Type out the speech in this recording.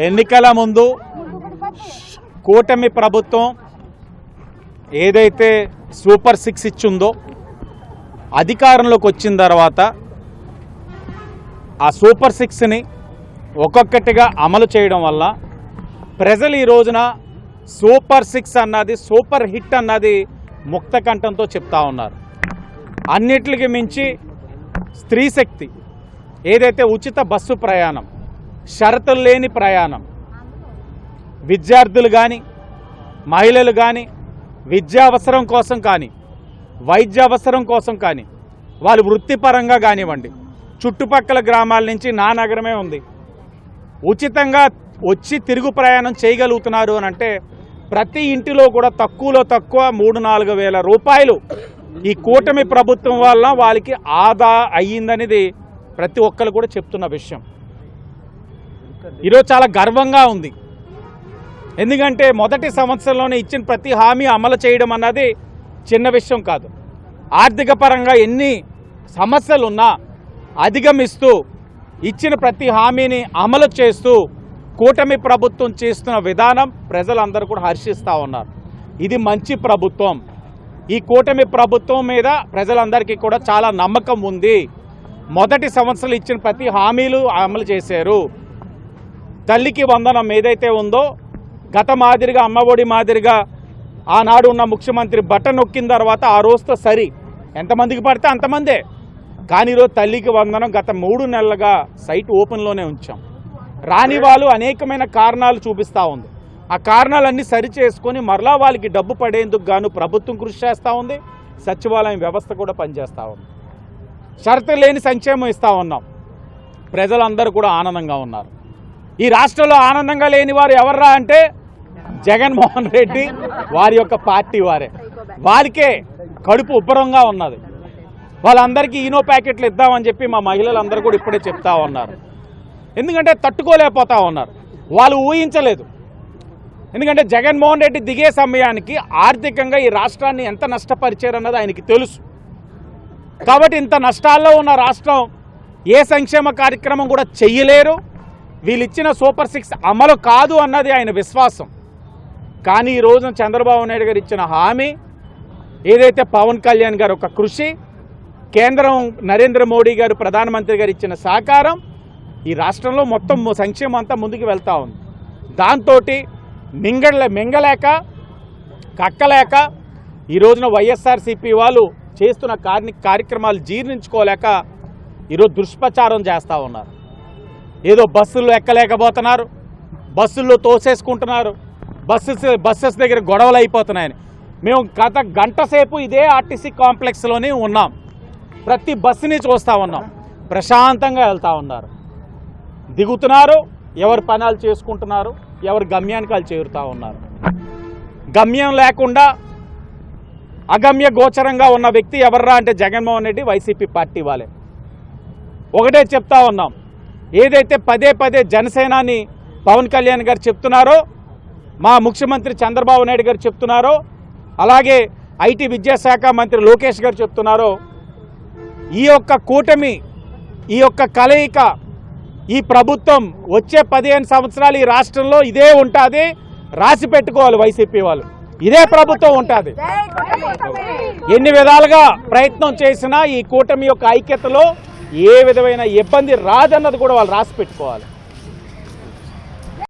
ఎన్నికల ముందు కూటమి ప్రభుత్వం ఏదైతే సూపర్ 6 ఇచ్చిందో అధికారంలోకి వచ్చిన తర్వాత ఆ సూపర్ 6ని ఒక్కొక్కటిగా అమలు చేయడం వల్ల ప్రజలు ఈ రోజున సూపర్ 6 అన్నది సూపర్ హిట్ అన్నది ముక్త కంఠంతో చెప్తా ఉన్నారు. అన్నిటికి మించి స్త్రీ శక్తి ఏదైతే ఉచిత బస్సు ప్రయాణం, షరతులు లేని ప్రయాణం, విద్యార్థులు కానీ మహిళలు కానీ విద్యా అవసరం కోసం కానీ వైద్య అవసరం కోసం కానీ వాళ్ళు వృత్తిపరంగా కానివ్వండి, చుట్టుపక్కల గ్రామాల నుంచి నా నగరమే ఉంది, ఉచితంగా వచ్చి తిరుగు ప్రయాణం చేయగలుగుతున్నారు అని అంటే ప్రతి ఇంటిలో కూడా తక్కువలో తక్కువ 3-4 వేల రూపాయలు ఈ కూటమి ప్రభుత్వం వల్ల వాళ్ళకి ఆదా అయ్యిందనేది ప్రతి ఒక్కరు కూడా చెప్తున్న విషయం. ఈరోజు చాలా గర్వంగా ఉంది. ఎందుకంటే మొదటి సంవత్సరంలోనే ఇచ్చిన ప్రతి హామీ అమలు చేయడం అన్నది చిన్న విషయం కాదు. ఆర్థిక పరంగా ఎన్ని సమస్యలున్నా అధిగమిస్తూ ఇచ్చిన ప్రతి హామీని అమలు చేస్తూ కూటమి ప్రభుత్వం చేస్తున్న విధానం ప్రజలందరూ కూడా హర్షిస్తూ ఉన్నారు. ఇది మంచి ప్రభుత్వం. ఈ కూటమి ప్రభుత్వం మీద ప్రజలందరికీ కూడా చాలా నమ్మకం ఉంది. మొదటి సంవత్సరం ఇచ్చిన ప్రతి హామీలు అమలు చేశారు. తల్లికి వందనం ఏదైతే ఉందో గత మాదిరిగా అమ్మఒడి మాదిరిగా ఆనాడు ఉన్న ముఖ్యమంత్రి బటన్ నొక్కిన తర్వాత ఆ రోజుతో సరి ఎంతమందికి పడితే అంతమందే. కానీ ఈరోజు తల్లికి వందనం గత 3 నెలలుగా సైట్ ఓపెన్లోనే ఉంచాం. రాని వాళ్ళు అనేకమైన కారణాలు చూపిస్తూ ఉంది. ఆ కారణాలన్నీ సరి చేసుకొని మరలా వాళ్ళకి డబ్బు పడేందుకు గాను ప్రభుత్వం కృషి చేస్తూ ఉంది. సచివాలయం వ్యవస్థ కూడా పనిచేస్తూ ఉంది. షరతులు లేని సంక్షేమం ఇస్తూ ఉన్నాం. ప్రజలందరూ కూడా ఆనందంగా ఉన్నారు. ఈ రాష్ట్రంలో ఆనందంగా లేని వారు ఎవర్రా అంటే జగన్మోహన్ రెడ్డి వారి యొక్క పార్టీ వారే. వారికే కడుపు ఉబ్బరంగా ఉన్నది. వాళ్ళందరికీ ఈనో ప్యాకెట్లు ఇద్దామని చెప్పి మా మహిళలందరూ కూడా ఇప్పుడే చెప్తా ఉన్నారు. ఎందుకంటే తట్టుకోలేకపోతా ఉన్నారు. వాళ్ళు ఊహించలేదు. ఎందుకంటే జగన్మోహన్ రెడ్డి దిగే సమయానికి ఆర్థికంగా ఈ రాష్ట్రాన్ని ఎంత నష్టపరిచారన్నది ఆయనకి తెలుసు. కాబట్టి ఇంత నష్టాల్లో ఉన్న రాష్ట్రం ఏ సంక్షేమ కార్యక్రమం కూడా చెయ్యలేరు. వీళ్ళిచ్చిన సూపర్ 6 అమలు కాదు అన్నది ఆయన విశ్వాసం. కానీ ఈ రోజున చంద్రబాబు నాయుడు గారు ఇచ్చిన హామీ ఏదైతే పవన్ కళ్యాణ్ గారు ఒక కృషి, కేంద్రం నరేంద్ర మోడీ గారు ప్రధానమంత్రి గారు ఇచ్చిన సహకారం ఈ రాష్ట్రంలో మొత్తం సంక్షేమం అంతా ముందుకు వెళ్తూ ఉంది. దాంతో మింగలేక కక్కలేక ఈ రోజున వైఎస్ఆర్సీపీ వాళ్ళు చేస్తున్న కార్యక్రమాలు జీర్ణించుకోలేక ఈరోజు దుష్ప్రచారం చేస్తూ ఉన్నారు. ఏదో బస్సుల్లో ఎక్కలేకపోతున్నారు, బస్సుల్లో తోసేసుకుంటున్నారు, బస్సెస్ దగ్గర గొడవలు అయిపోతున్నాయని. మేము గత గంట సేపు ఇదే ఆర్టీసీ కాంప్లెక్స్లోనే ఉన్నాం. ప్రతి బస్సుని చూస్తూ ఉన్నాం. ప్రశాంతంగా వెళ్తూ ఉన్నారు, దిగుతున్నారు, ఎవరి పనాలు చేసుకుంటున్నారు, ఎవరి గమ్యానికి వాళ్ళు చేరుతూ ఉన్నారు. గమ్యం లేకుండా అగమ్య గోచరంగా ఉన్న వ్యక్తి ఎవర్రా అంటే జగన్మోహన్ రెడ్డి, వైసీపీ పార్టీ వాళ్ళే. ఒకటే చెప్తా ఉన్నాం, ఏదైతే పదే జనసేనాని పవన్ కళ్యాణ్ గారు చెప్తున్నారో, మా ముఖ్యమంత్రి చంద్రబాబు నాయుడు గారు చెప్తున్నారో, అలాగే ఐటీ విద్యాశాఖ మంత్రి లోకేష్ గారు చెప్తున్నారో, ఈ యొక్క కూటమి, ఈ యొక్క కలయిక, ఈ ప్రభుత్వం వచ్చే 15 సంవత్సరాలు ఈ రాష్ట్రంలో ఇదే ఉంటుంది. రాసి పెట్టుకోవాలి వైసీపీ వాళ్ళు, ఇదే ప్రభుత్వం ఉంటుంది. ఎన్ని విధాలుగా ప్రయత్నం చేసినా ఈ కూటమి యొక్క ఐక్యతలో ఏ విధమైన ఇబ్బంది రాదన్నది కూడా వాళ్ళు రాసి పెట్టుకోవాలి.